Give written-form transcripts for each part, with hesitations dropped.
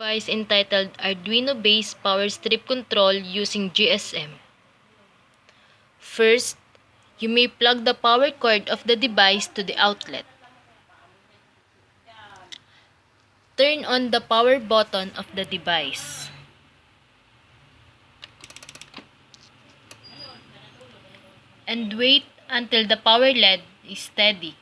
Device entitled Arduino-Based Power Strip Control using GSM. First, you may plug the power cord of the device to the outlet. Turn on the power button of the device. And wait until the power LED is steady.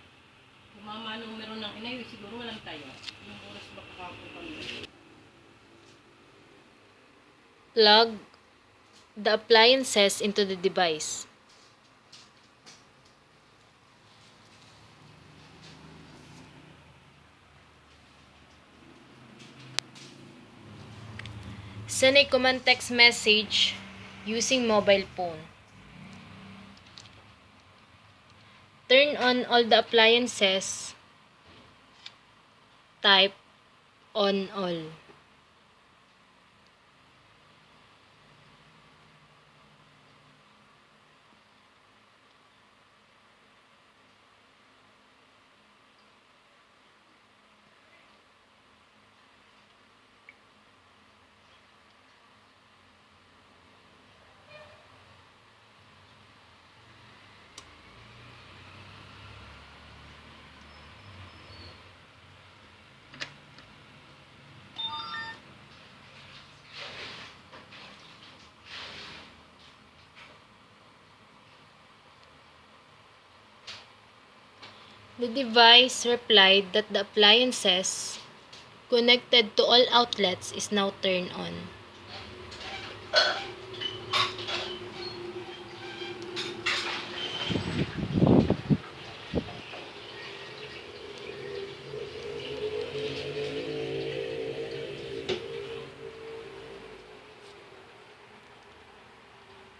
Plug the appliances into the device. Send a command text message using mobile phone. Turn on all the appliances. Type on all. The device replied that the appliances connected to all outlets is now turned on.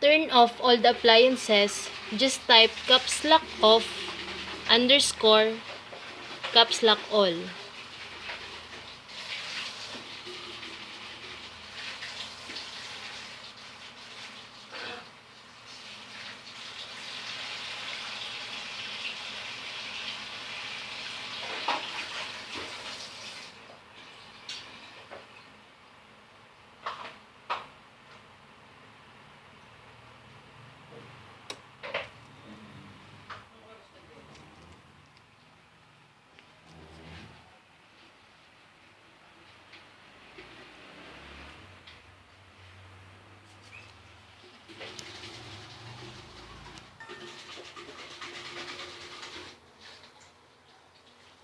Turn off all the appliances. Just type caps lock off _ caps lock all.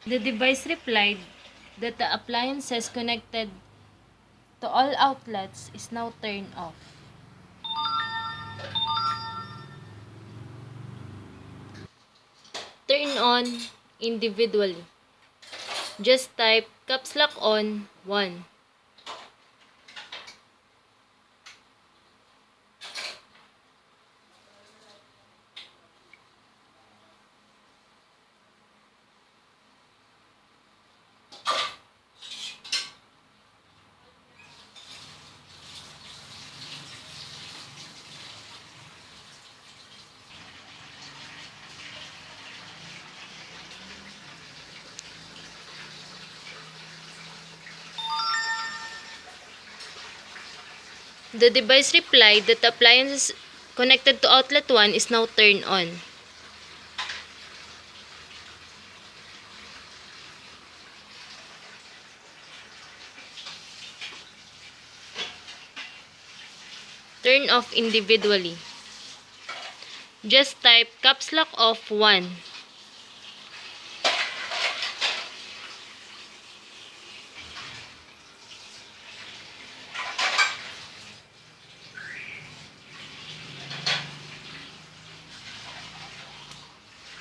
The device replied that the appliances connected to all outlets is now turned off. Turn on individually. Just type caps lock on 1. The device replied that the appliances connected to outlet 1 is now turned on. Turn off individually. Just type caps lock off 1.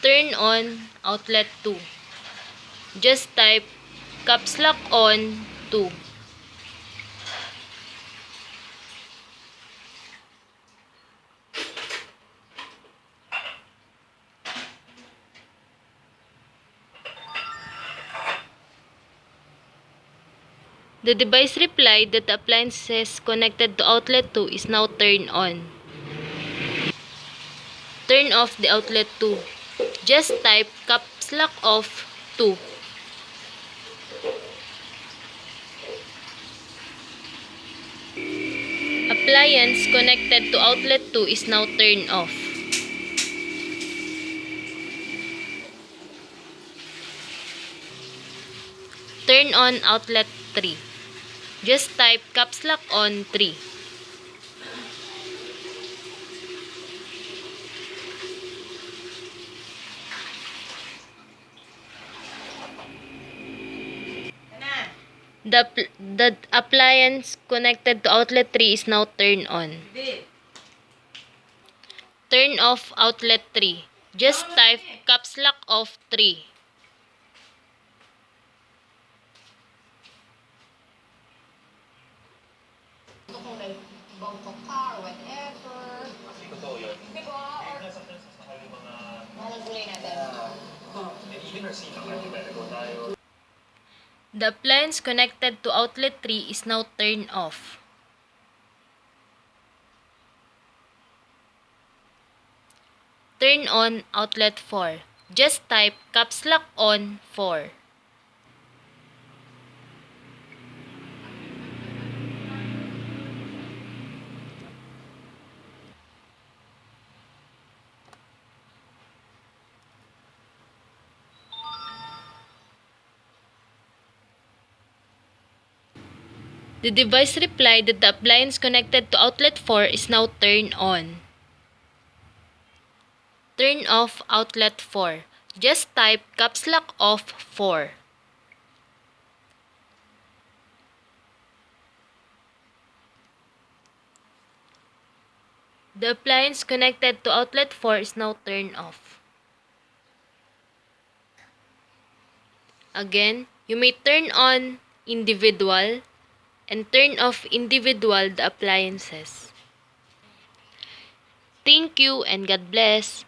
Turn on outlet 2. Just type caps lock on 2. The device replied that the appliances connected to outlet 2 is now turned on. Turn off the outlet 2. Just type caps lock off 2. appliance connected to outlet 2 is now turned off. Turn on outlet 3. Just type caps lock on 3. The appliance connected to outlet 3 is now turned on. Turn off outlet 3. Just type caps lock off 3. Kung nag-bangkok ka or whatever. Kasi totoo yun. Diba? Or Nasaktan sa sakal yung mga... mga gulay natin. Even our scene, nakalimutan tayo. The appliance connected to outlet 3 is now turned off. Turn on outlet 4. Just type caps lock on 4. The device replied that the appliance connected to outlet 4 is now turned on. Turn off outlet 4. Just type caps lock off 4. The appliance connected to outlet 4 is now turned off. Again, you may turn on individual and turn off individual the appliances. Thank you and God bless.